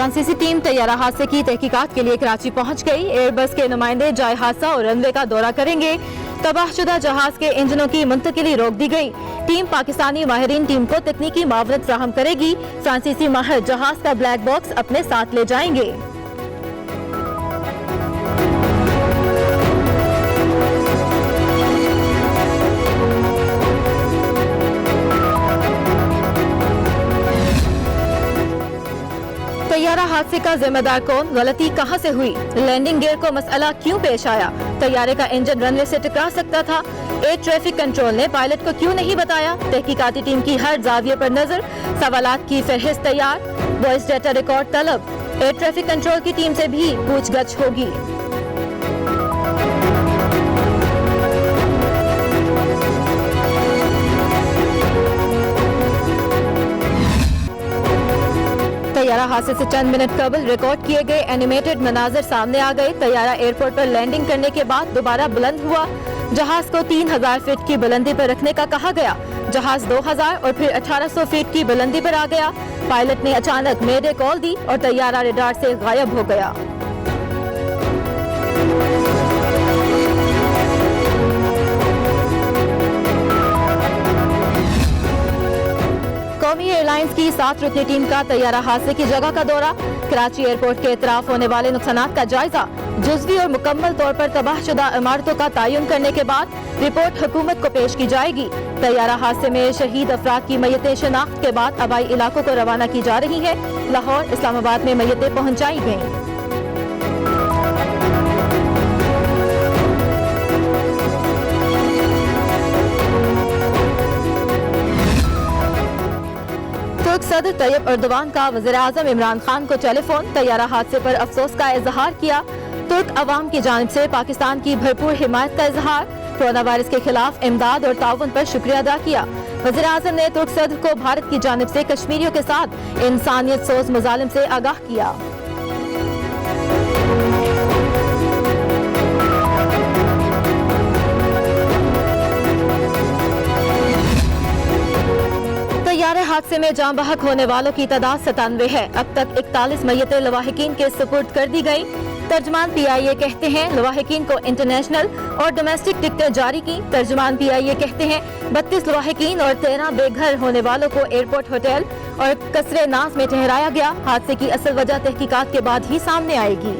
फ्रांसीसी टीम तैयारा हादसे की तहकीकात के लिए कराची पहुंच गई। एयरबस के नुमाइंदे जाए हादसा और रनवे का दौरा करेंगे। तबाहशुदा जहाज के इंजनों की मुंतकिली रोक दी गई। टीम पाकिस्तानी माहिरीन टीम को तकनीकी मावनत फ्राहम करेगी। फ्रांसीसी माहिर जहाज का ब्लैक बॉक्स अपने साथ ले जाएंगे। तैयारा हादसे का जिम्मेदार कौन, गलती कहां से हुई, लैंडिंग गियर को मसला क्यों पेश आया, तैयारे का इंजन रनवे से टकरा सकता था, एयर ट्रैफिक कंट्रोल ने पायलट को क्यों नहीं बताया, तहकीकाती टीम की हर जाविये पर नजर, सवालात की फहरिस्त तैयार, वॉइस डेटा रिकॉर्ड तलब, एयर ट्रैफिक कंट्रोल की टीम से भी पूछगछ होगी। तैयारा हादसे से चंद मिनट कबल रिकॉर्ड किए गए एनिमेटेड मनाजर सामने आ गए। तैयारा एयरपोर्ट पर लैंडिंग करने के बाद दोबारा बुलंद हुआ। जहाज को 3000 फीट की बुलंदी पर रखने का कहा गया। जहाज 2000 और फिर 1800 फीट की बुलंदी पर आ गया। पायलट ने अचानक मेडे कॉल दी और तैयारा रडार से गायब हो गया। कौमी एयरलाइंस की 7 रुकनी टीम का तैयारा हादसे की जगह का दौरा, कराची एयरपोर्ट के इतराफ होने वाले नुकसानात का जायजा, जुज़वी और मुकम्मल तौर पर तबाहशुदा इमारतों का तयन करने के बाद रिपोर्ट हुकूमत को पेश की जाएगी। तैयारा हादसे में शहीद अफराद की मय्यतें शनाख्त के बाद आबाई इलाकों को रवाना की जा रही है। लाहौर, इस्लामाबाद में मय्यतें पहुँचाई गयी। तुर्क सदर तैयब एर्दोगान का वज़ीर-ए-आज़म इमरान खान को टेलीफोन, तैयारा हादसे पर अफसोस का इजहार किया। तुर्क अवाम की जानिब से पाकिस्तान की भरपूर हिमायत का इजहार, कोरोना वायरस के खिलाफ इमदाद और ताउन पर शुक्रिया अदा किया। वज़ीर-ए-आज़म ने तुर्क सदर को भारत की जानिब से कश्मीरियों के साथ इंसानियत सोज मुजालिम से आगाह किया। तैयारे हादसे में जान बहक होने वालों की तादाद 97 है। अब तक 41 मय्यतें लवाहिकीन के सुपुर्द कर दी गयी। तर्जुमान PIA कहते हैं लवाहिकीन को इंटरनेशनल और डोमेस्टिक टिकटें जारी की। तर्जुमान PIA कहते हैं 32 लवाहिकीन और 13 बेघर होने वालों को एयरपोर्ट होटल और कसरे नाज में ठहराया गया। हादसे की असल वजह तहकीकात के बाद ही सामने आएगी।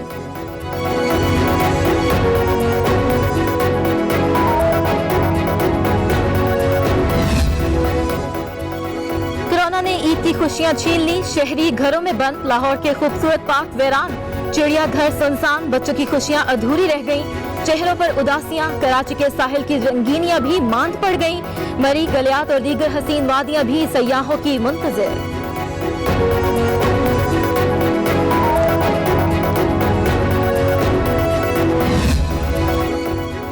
कोरोना ने ईद की खुशियां छीन ली। शहरी घरों में बंद, लाहौर के खूबसूरत पार्क वीरान, चिड़ियाघर सुनसान, बच्चों की खुशियां अधूरी रह गईं। चेहरों पर उदासियां, कराची के साहिल की रंगीनियां भी मांद पड़ गईं। मरी गलियात और दीगर हसीन वादियां भी सयाहों की मुंतज़िर।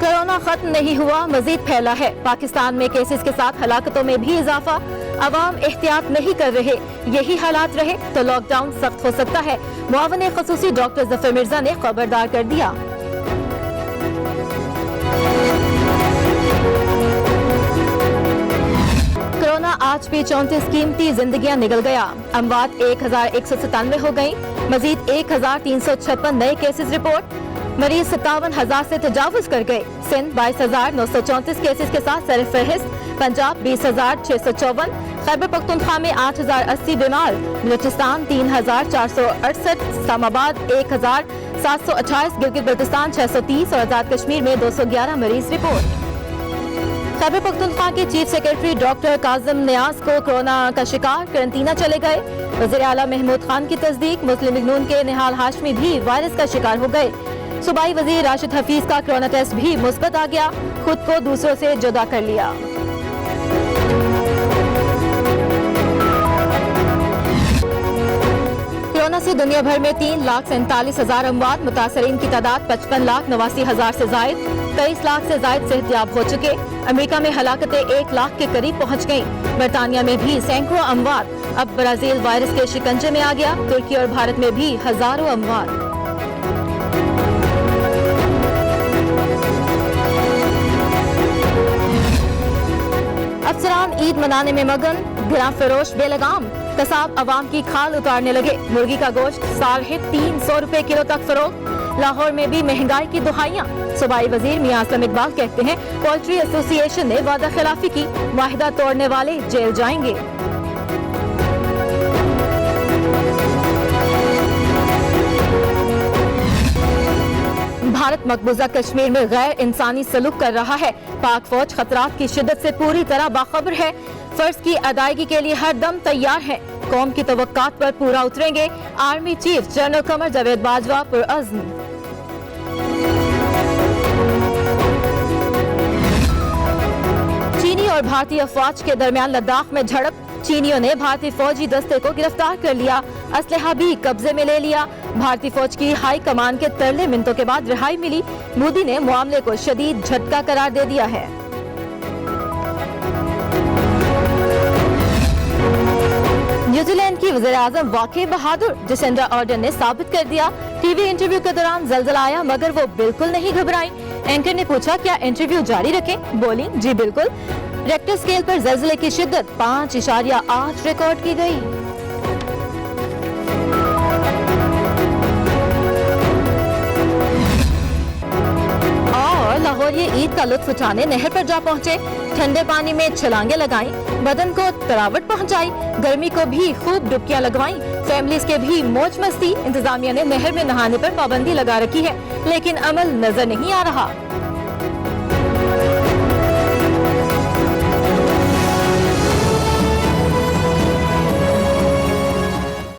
कोरोना खत्म नहीं हुआ, मजीद फैला है। पाकिस्तान में केसेस के साथ हलाकतों में भी इजाफा। अवाम एहतियात नहीं कर रहे, यही हालात रहे तो लॉकडाउन सख्त हो सकता है। मुआविन खसूसी डॉक्टर जफर मिर्जा ने खबरदार कर दिया। कोरोना आज भी 34 कीमती जिंदगियां निगल गया। अमवात 1197 हो गयी। मजीद 1356 नए केसेस रिपोर्ट। मरीज 57,000 से तजावुज कर गए। सिंध 22,934 केसेस के साथ सरफहरिस्त। पंजाब 20,654, खैबर पख्तूनख्वा में 8,080 बीमार, बलूचिस्तान 3,468, इस्लामाबाद 1,728, गिलगित बल्तिस्तान 630 और आजाद कश्मीर में 211 मरीज रिपोर्ट। खैबर पख्तूनख्वा के चीफ सेक्रेटरी डॉक्टर काजिम नियाज को कोरोना का शिकार, करंटीना चले गए। वज़ीर आला महमूद खान की तस्दीक, मुस्लिम लीग नून के निहाल हाशमी भी वायरस का शिकार हो गए। सूबाई वजीर राशिद हफीज का कोरोना टेस्ट भी मुस्बत आ गया, खुद को दूसरों से जुदा कर लिया। कोरोना से दुनिया भर में 3,47,000 अमवात, मुतासरीन की तादाद 55,89,000 से जायद, 23 लाख से जायद सेहतियाब हो चुके। अमेरिका में हलाकतें 1 लाख के करीब पहुँच गयी। बरतानिया में भी सैकड़ों अमवात। अब ब्राजील वायरस के शिकंजे में आ गया। तुर्की और भारत में भी हजारों अमवात। अफसरान ईद मनाने में मगन, घिरा फरोश बेलगाम, कसाब अवाम की खाल उतारने लगे। मुर्गी का गोश्त 350 रुपए किलो तक फरोख्त। लाहौर में भी महंगाई की दुहाइयां। सूबाई वजीर मियां असलम इकबाल कहते हैं पोल्ट्री एसोसिएशन ने वादा खिलाफी की, वाहिदा तोड़ने वाले जेल जाएंगे। भारत मकबूजा कश्मीर में गैर इंसानी सलूक कर रहा है। पाक फौज खतरात की शिद्दत से पूरी तरह बाखबर है, फर्ज की अदायगी के लिए हर दम तैयार है, कौम की तवक्कात पर पूरा उतरेंगे। Army chief general Qamar Javed Bajwa पुरअज़्म। चीनी और भारतीय अफवाज के दरमियान लद्दाख में झड़प। चीनियों ने भारतीय फौजी दस्ते को गिरफ्तार कर लिया, असलहा भी कब्जे में ले लिया। भारतीय फौज की हाई कमान के तरले मिनटों के बाद रिहाई मिली। मोदी ने मामले को शदीद झटका करार दे दिया है। न्यूजीलैंड की वज़ीर-ए-आज़म वाकई बहादुर, जसिंडा आर्डर्न ने साबित कर दिया। टीवी इंटरव्यू के दौरान जलजला आया मगर वो बिल्कुल नहीं घबराई। एंकर ने पूछा क्या इंटरव्यू जारी रखें, बोली जी बिल्कुल। रेक्टर स्केल पर जलजले की शिद्दत 5.8 रिकॉर्ड की गई। और लाहौर ये ईद का लुत्फ उठाने नहर पर जा पहुंचे। ठंडे पानी में छलांगे लगाई, बदन को तरावट पहुंचाई, गर्मी को भी खूब डुबकियां लगवाई। फैमिलीज के भी मौज मस्ती। इंतजामिया ने नहर में नहाने पर पाबंदी लगा रखी है, लेकिन अमल नजर नहीं आ रहा।